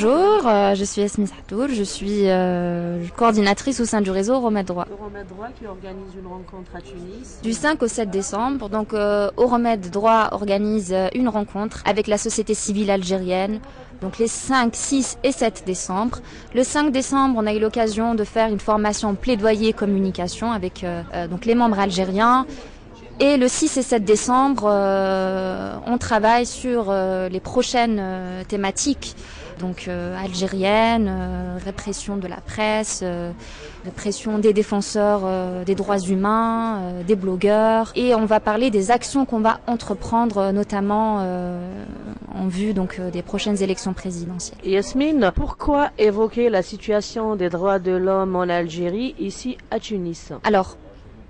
bonjour, je suis Esmi Sahtour, je suis coordinatrice au sein du réseau Euromède Droit. Euromède Droit qui organise une rencontre à Tunis. Du 5 au 7 décembre, donc Euromède Droit organise une rencontre avec la société civile algérienne, donc les 5, 6 et 7 décembre. Le 5 décembre, on a eu l'occasion de faire une formation plaidoyer communication avec donc les membres algériens. Et le 6 et 7 décembre, on travaille sur les prochaines thématiques, donc algériennes, répression de la presse, répression des défenseurs des droits humains, des blogueurs. Et on va parler des actions qu'on va entreprendre, notamment en vue donc des prochaines élections présidentielles. Yasmine, pourquoi évoquer la situation des droits de l'homme en Algérie, ici à Tunis? Alors,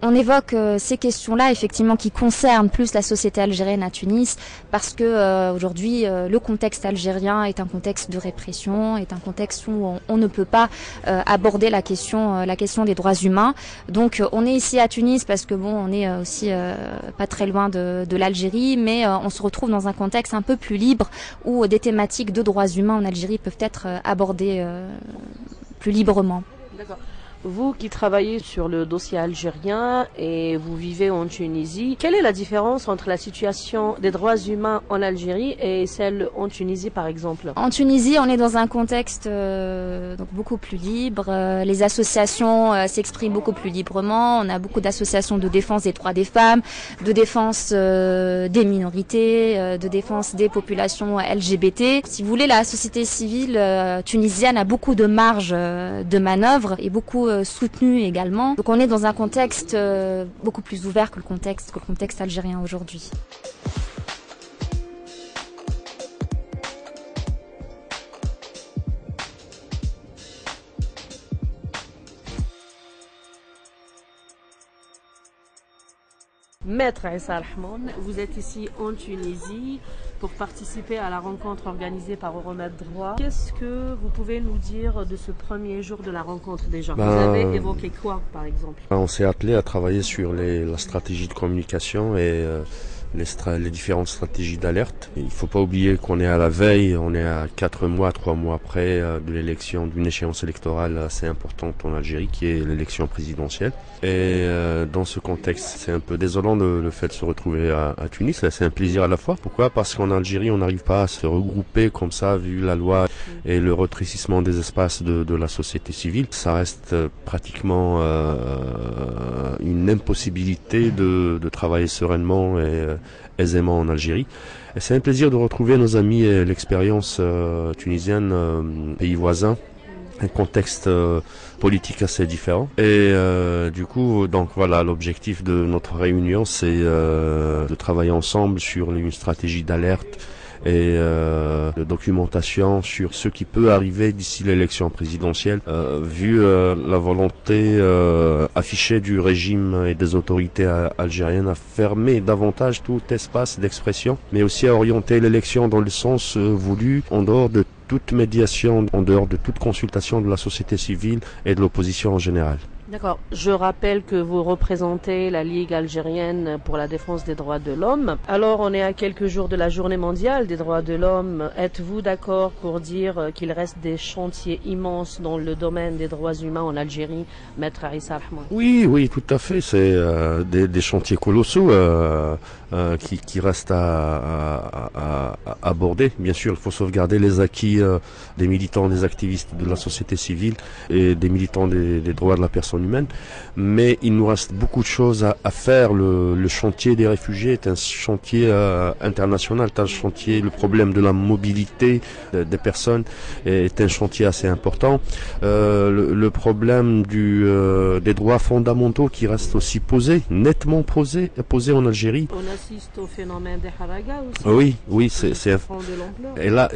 on évoque ces questions-là, effectivement, qui concernent plus la société algérienne à Tunis, parce que aujourd'hui, le contexte algérien est un contexte de répression, est un contexte où on ne peut pas aborder la question des droits humains. Donc, on est ici à Tunis parce que bon, on est aussi pas très loin de l'Algérie, mais on se retrouve dans un contexte un peu plus libre où des thématiques de droits humains en Algérie peuvent être abordées plus librement. D'accord. Vous qui travaillez sur le dossier algérien et vous vivez en Tunisie, quelle est la différence entre la situation des droits humains en Algérie et celle en Tunisie par exemple? En Tunisie, on est dans un contexte donc beaucoup plus libre. Les associations s'expriment beaucoup plus librement. On a beaucoup d'associations de défense des droits des femmes, de défense des minorités, de défense des populations LGBT. Si vous voulez, la société civile tunisienne a beaucoup de marge de manœuvre et beaucoup soutenu également. Donc on est dans un contexte beaucoup plus ouvert que le contexte algérien aujourd'hui. Maître Issa Rahman, vous êtes ici en Tunisie pour participer à la rencontre organisée par Euromède Droit. Qu'est-ce que vous pouvez nous dire de ce premier jour de la rencontre déjà? Vous avez évoqué quoi par exemple? On s'est attelé à travailler sur la stratégie de communication et les différentes stratégies d'alerte. Il ne faut pas oublier qu'on est à la veille, on est à 4 mois, 3 mois après de l'élection, d'une échéance électorale assez importante en Algérie qui est l'élection présidentielle. Et dans ce contexte, c'est un peu désolant le fait de se retrouver à Tunis. C'est un plaisir à la fois. Pourquoi? Parce qu'en Algérie, on n'arrive pas à se regrouper comme ça, vu la loi et le rétrécissement des espaces de la société civile. Ça reste pratiquement une impossibilité de travailler sereinement et aisément en Algérie. Et c'est un plaisir de retrouver nos amis et l'expérience tunisienne, pays voisins. Un contexte politique assez différent et du coup donc voilà, l'objectif de notre réunion c'est de travailler ensemble sur une stratégie d'alerte et de documentation sur ce qui peut arriver d'ici l'élection présidentielle, vu la volonté affichée du régime et des autorités algériennes à fermer davantage tout espace d'expression, mais aussi à orienter l'élection dans le sens voulu, en dehors de toute médiation, en dehors de toute consultation de la société civile et de l'opposition en général. D'accord. Je rappelle que vous représentez la Ligue algérienne pour la défense des droits de l'homme. Alors, on est à quelques jours de la journée mondiale des droits de l'homme. Êtes-vous d'accord pour dire qu'il reste des chantiers immenses dans le domaine des droits humains en Algérie, Maître Issa Rahman? Oui, tout à fait. C'est des chantiers colossaux qui restent à aborder. Bien sûr, il faut sauvegarder les acquis des militants, des activistes de la société civile et des militants des droits de la personne humaine, mais il nous reste beaucoup de choses à faire. Le chantier des réfugiés est un chantier international, c'est un chantier, le problème de la mobilité des personnes est un chantier assez important. Le problème des droits fondamentaux qui reste aussi nettement posé en Algérie. On assiste au phénomène des haragas aussi. Oui, c'est et là,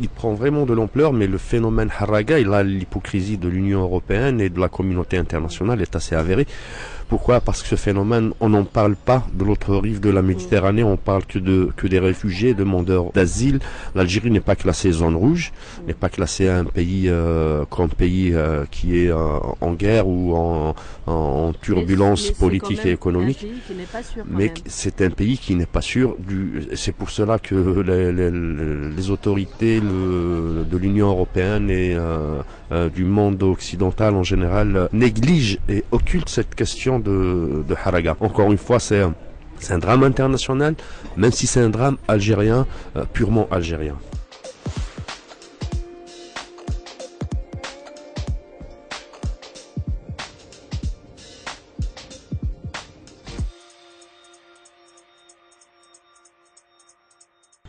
il prend vraiment de l'ampleur, mais le phénomène haraga, l'hypocrisie de l'Union européenne et de la communauté internationale est assez avérée. Pourquoi? Parce que ce phénomène, on n'en parle pas de l'autre rive de la Méditerranée, on parle que des réfugiés, demandeurs d'asile. L'Algérie n'est pas classée zone rouge, n'est pas classée un pays comme pays qui est en guerre ou en turbulence politique et économique. Mais c'est un pays qui n'est pas sûr. C'est pour cela que les autorités de l'Union européenne et du monde occidental en général négligent et occultent cette question de Haraga. Encore une fois, c'est un drame international, même si c'est un drame algérien, purement algérien.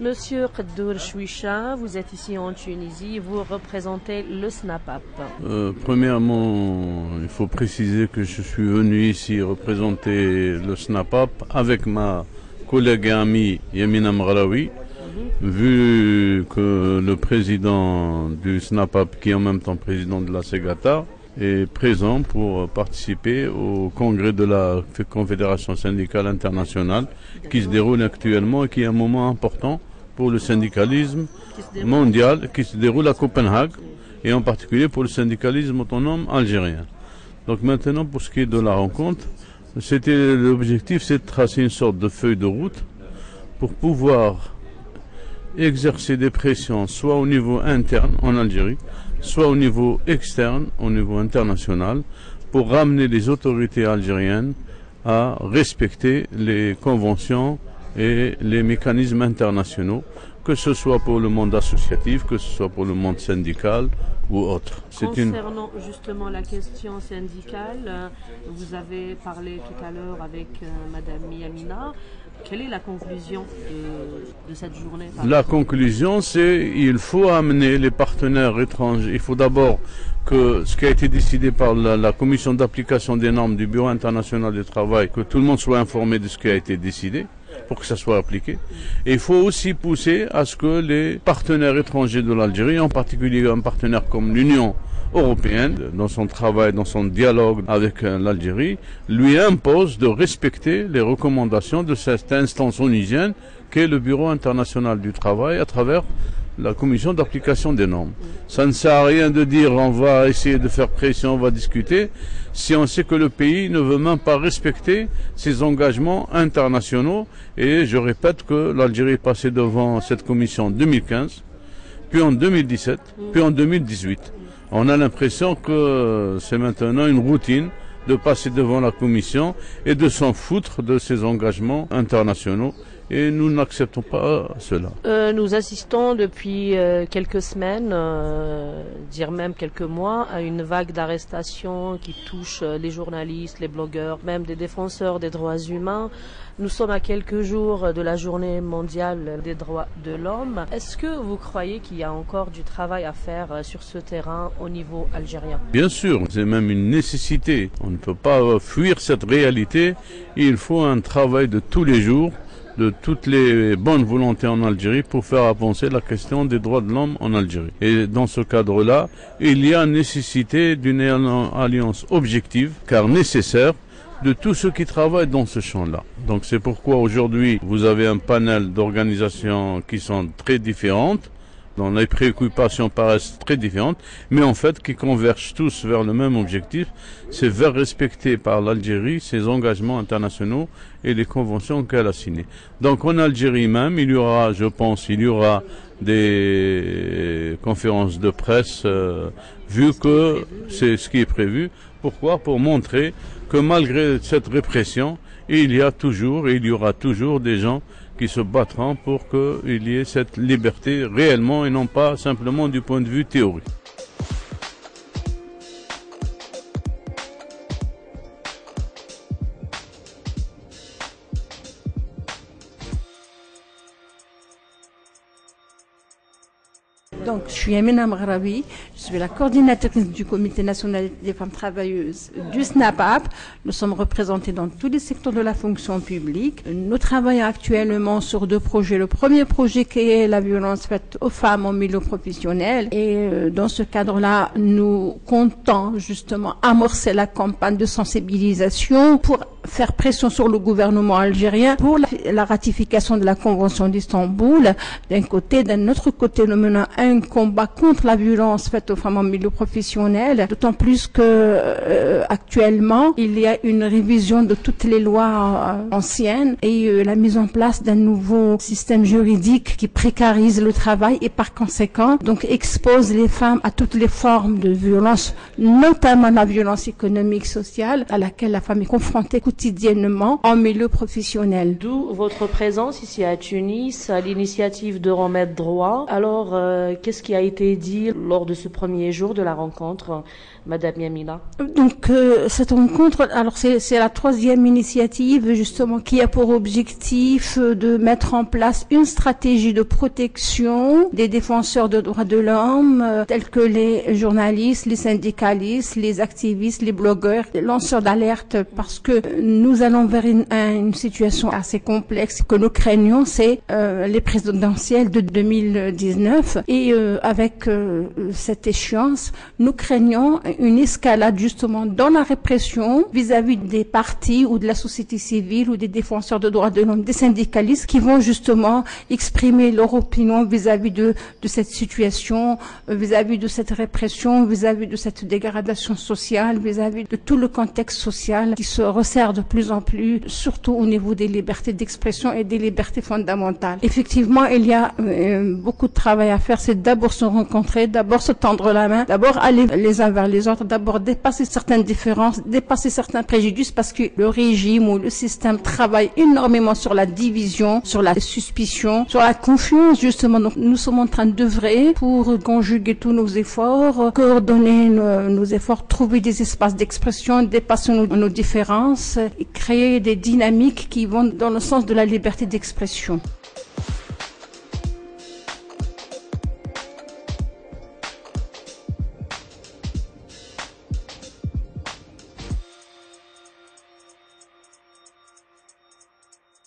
Monsieur Qaddour Chouicha, vous êtes ici en Tunisie, vous représentez le SNAPAP. Premièrement, il faut préciser que je suis venu ici représenter le SNAPAP avec ma collègue et amie Yamina Mghraoui, vu que le président du SNAPAP, qui est en même temps président de la Segata, est présent pour participer au congrès de la Confédération syndicale internationale qui se déroule actuellement et qui est un moment important pour le syndicalisme mondial qui se déroule à Copenhague et en particulier pour le syndicalisme autonome algérien. Donc maintenant, pour ce qui est de la rencontre, l'objectif, c'est de tracer une sorte de feuille de route pour pouvoir exercer des pressions soit au niveau interne en Algérie, soit au niveau externe, au niveau international, pour ramener les autorités algériennes à respecter les conventions et les mécanismes internationaux, que ce soit pour le monde associatif, que ce soit pour le monde syndical ou autre. Concernant justement la question syndicale, vous avez parlé tout à l'heure avec Madame Yamina. Quelle est la conclusion de cette journée? La conclusion, c'est qu'il faut amener les partenaires étrangers. Il faut d'abord que ce qui a été décidé par la commission d'application des normes du Bureau international du travail, que tout le monde soit informé de ce qui a été décidé pour que ça soit appliqué. Et il faut aussi pousser à ce que les partenaires étrangers de l'Algérie, en particulier un partenaire comme l'Union européenne, dans son travail, dans son dialogue avec l'Algérie, lui impose de respecter les recommandations de cette instance onusienne qu'est le Bureau international du travail à travers la commission d'application des normes. Ça ne sert à rien de dire on va essayer de faire pression, on va discuter, si on sait que le pays ne veut même pas respecter ses engagements internationaux. Et je répète que l'Algérie est passée devant cette commission en 2015, puis en 2017, puis en 2018. On a l'impression que c'est maintenant une routine de passer devant la commission et de s'en foutre de ses engagements internationaux. Et nous n'acceptons pas cela. Nous assistons depuis quelques semaines, dire même quelques mois, à une vague d'arrestations qui touche les journalistes, les blogueurs, même des défenseurs des droits humains. Nous sommes à quelques jours de la journée mondiale des droits de l'homme. Est-ce que vous croyez qu'il y a encore du travail à faire sur ce terrain au niveau algérien? Bien sûr, c'est même une nécessité. On ne peut pas fuir cette réalité. Il faut un travail de tous les jours, de toutes les bonnes volontés en Algérie pour faire avancer la question des droits de l'homme en Algérie. Et dans ce cadre-là, il y a nécessité d'une alliance objective, car nécessaire, de tous ceux qui travaillent dans ce champ-là. Donc c'est pourquoi aujourd'hui, vous avez un panel d'organisations qui sont très différentes, dont les préoccupations paraissent très différentes, mais en fait qui convergent tous vers le même objectif, c'est vers respecter par l'Algérie ses engagements internationaux et les conventions qu'elle a signées. Donc en Algérie même, il y aura, je pense, des conférences de presse, vu que c'est ce qui est prévu. Pourquoi? Pour montrer que malgré cette répression, il y a toujours et il y aura toujours des gens qui se battront pour qu'il y ait cette liberté réellement et non pas simplement du point de vue théorique. Donc, je suis Yamina Mghraoui, je Je suis la coordinatrice du Comité national des femmes travailleuses du SNAPAP. Nous sommes représentés dans tous les secteurs de la fonction publique. Nous travaillons actuellement sur 2 projets. Le premier projet qui est la violence faite aux femmes en milieu professionnel. Et dans ce cadre-là, nous comptons justement amorcer la campagne de sensibilisation pour faire pression sur le gouvernement algérien pour la ratification de la Convention d'Istanbul. D'un côté, d'un autre côté, nous menons un combat contre la violence faite aux femmes en milieu professionnel, d'autant plus que actuellement, il y a une révision de toutes les lois anciennes et la mise en place d'un nouveau système juridique qui précarise le travail et par conséquent, donc expose les femmes à toutes les formes de violence, notamment la violence économique, sociale, à laquelle la femme est confrontée quotidiennement en milieu professionnel. D'où votre présence ici à Tunis, à l'initiative d'Euromed Droit. Alors, qu'est-ce qui a été dit lors de ce premier jour de la rencontre, Madame Yamina? Donc, cette rencontre, alors c'est la 3e initiative justement qui a pour objectif de mettre en place une stratégie de protection des défenseurs de droits de l'homme, tels que les journalistes, les syndicalistes, les activistes, les blogueurs, les lanceurs d'alerte, parce que nous allons vers une situation assez complexe que nous craignons, c'est les présidentielles de 2019. Et avec cette échéance, nous craignons une escalade justement dans la répression vis-à-vis des partis ou de la société civile ou des défenseurs de droits de l'homme, des syndicalistes qui vont justement exprimer leur opinion vis-à-vis de cette situation, vis-à-vis de cette répression, vis-à-vis de cette dégradation sociale, vis-à-vis de tout le contexte social qui se resserre de plus en plus, surtout au niveau des libertés d'expression et des libertés fondamentales. Effectivement, il y a beaucoup de travail à faire. C'est d'abord se rencontrer, d'abord se tendre la main, d'abord aller les uns vers les autres, d'abord dépasser certaines différences, dépasser certains préjudices, parce que le régime ou le système travaille énormément sur la division, sur la suspicion, sur la confiance justement. Donc nous sommes en train d'œuvrer pour conjuguer tous nos efforts, coordonner nos efforts, trouver des espaces d'expression, dépasser nos différences et créer des dynamiques qui vont dans le sens de la liberté d'expression.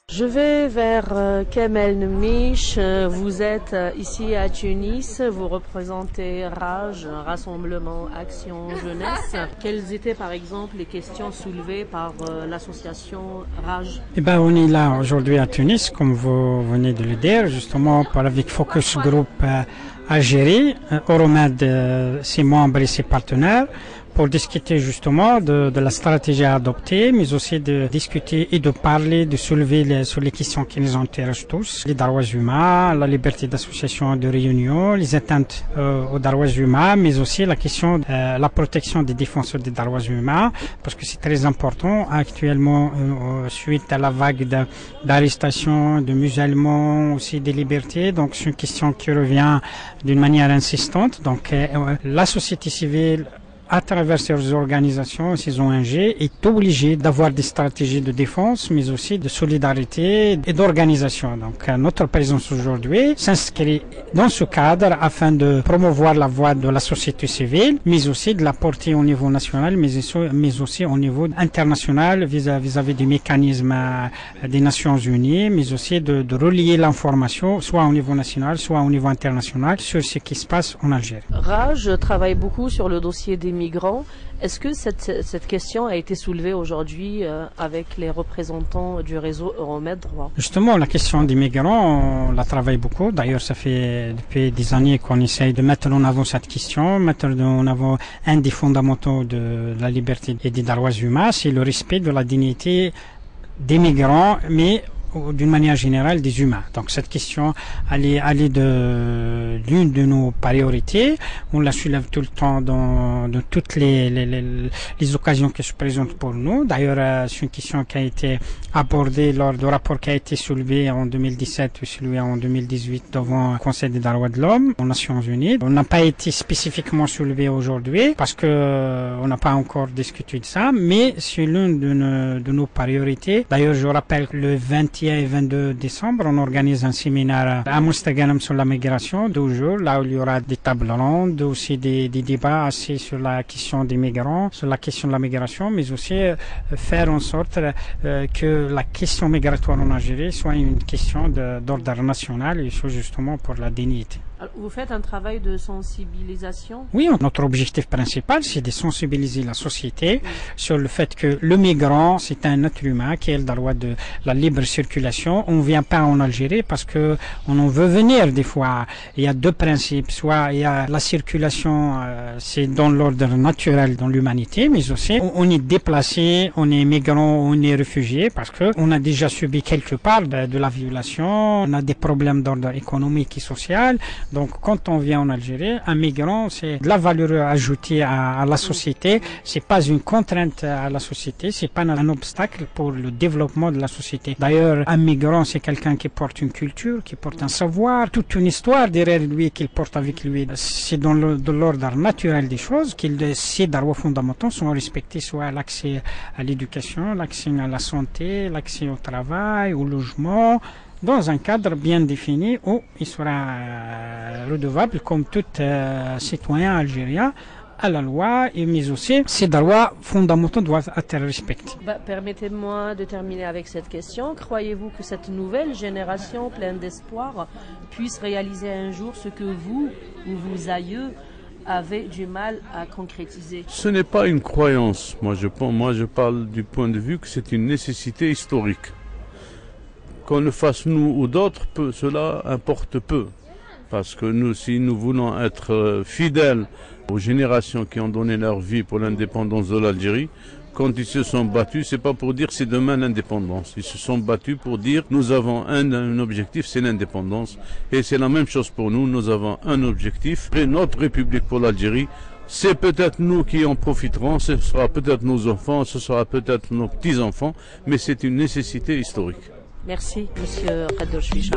Je vais vers Kamel Nmish. Vous êtes ici à Tunis, vous représentez RAJ, Rassemblement Action Jeunesse. Quelles étaient par exemple les questions soulevées par l'association RAJ? On est là aujourd'hui à Tunis, comme vous venez de le dire, justement avec Focus Group Algérie, Euromed, ses membres et ses partenaires, pour discuter justement de la stratégie à adopter, mais aussi de discuter et de parler, de soulever sur les questions qui nous intéressent tous, les droits humains, la liberté d'association, de réunion, les atteintes aux droits humains, mais aussi la question de la protection des défenseurs des droits humains, parce que c'est très important actuellement suite à la vague d'arrestations, de musulmans, aussi des libertés. Donc c'est une question qui revient d'une manière insistante. Donc la société civile, à travers ces organisations, ces ONG, est obligé d'avoir des stratégies de défense, mais aussi de solidarité et d'organisation. Donc, notre présence aujourd'hui s'inscrit dans ce cadre afin de promouvoir la voix de la société civile, mais aussi de la porter au niveau national, mais aussi au niveau international vis-à-vis des mécanismes des Nations Unies, mais aussi de relier l'information, soit au niveau national, soit au niveau international, sur ce qui se passe en Algérie. RAJ travaille beaucoup sur le dossier des migrants. Est-ce que cette question a été soulevée aujourd'hui avec les représentants du réseau Euromed Droit? Justement, la question des migrants, on la travaille beaucoup. D'ailleurs, ça fait depuis des années qu'on essaye de mettre en avant cette question, mettre en avant un des fondamentaux de la liberté et des droits humains, c'est le respect de la dignité des migrants, mais d'une manière générale des humains. Donc cette question, elle est de l'une de nos priorités. On la soulève tout le temps dans toutes les occasions qui se présentent pour nous. D'ailleurs, c'est une question qui a été abordée lors du rapport qui a été soulevé en 2017 ou soulevé en 2018 devant le Conseil des droits de l'homme aux Nations Unies. On n'a pas été spécifiquement soulevé aujourd'hui parce que on n'a pas encore discuté de ça, mais c'est l'une de nos priorités. D'ailleurs, je rappelle que le 20e 21 et 22 décembre, on organise un séminaire à Mostaganem sur la migration, 12 jours, là où il y aura des tables rondes, aussi des débats assez sur la question des migrants, sur la question de la migration, mais aussi faire en sorte que la question migratoire en Algérie soit une question d'ordre national et justement pour la dignité. Vous faites un travail de sensibilisation? Oui, notre objectif principal, c'est de sensibiliser la société sur le fait que le migrant, c'est un être humain qui a le droit de la libre circulation. On ne vient pas en Algérie parce que on en veut venir des fois. Il y a deux principes. Soit il y a la circulation, c'est dans l'ordre naturel dans l'humanité, mais aussi on est déplacé, on est migrant, on est réfugié parce que on a déjà subi quelque part de la violation, on a des problèmes d'ordre économique et social. Donc, quand on vient en Algérie, un migrant, c'est de la valeur ajoutée à la société. C'est pas une contrainte à la société. C'est pas un obstacle pour le développement de la société. D'ailleurs, un migrant, c'est quelqu'un qui porte une culture, qui porte un savoir, toute une histoire derrière lui qu'il porte avec lui. C'est dans l'ordre naturel des choses que ces droits fondamentaux sont respectés, soit l'accès à l'éducation, l'accès à la santé, l'accès au travail, au logement, dans un cadre bien défini où il sera redevable comme tout citoyen algérien à la loi, mais aussi ces droits fondamentaux doivent être respectés. Permettez-moi de terminer avec cette question. Croyez-vous que cette nouvelle génération pleine d'espoir puisse réaliser un jour ce que vous ou vos aïeux avez du mal à concrétiser? Ce n'est pas une croyance. Moi, je parle du point de vue que c'est une nécessité historique. Qu'on le fasse nous ou d'autres, cela importe peu. Parce que nous, si nous voulons être fidèles aux générations qui ont donné leur vie pour l'indépendance de l'Algérie, quand ils se sont battus, c'est pas pour dire c'est demain l'indépendance. Ils se sont battus pour dire nous avons un objectif, c'est l'indépendance. Et c'est la même chose pour nous, nous avons un objectif, et notre République pour l'Algérie. C'est peut-être nous qui en profiterons, ce sera peut-être nos enfants, ce sera peut-être nos petits-enfants, mais c'est une nécessité historique. Merci, Monsieur Khader Chouicha.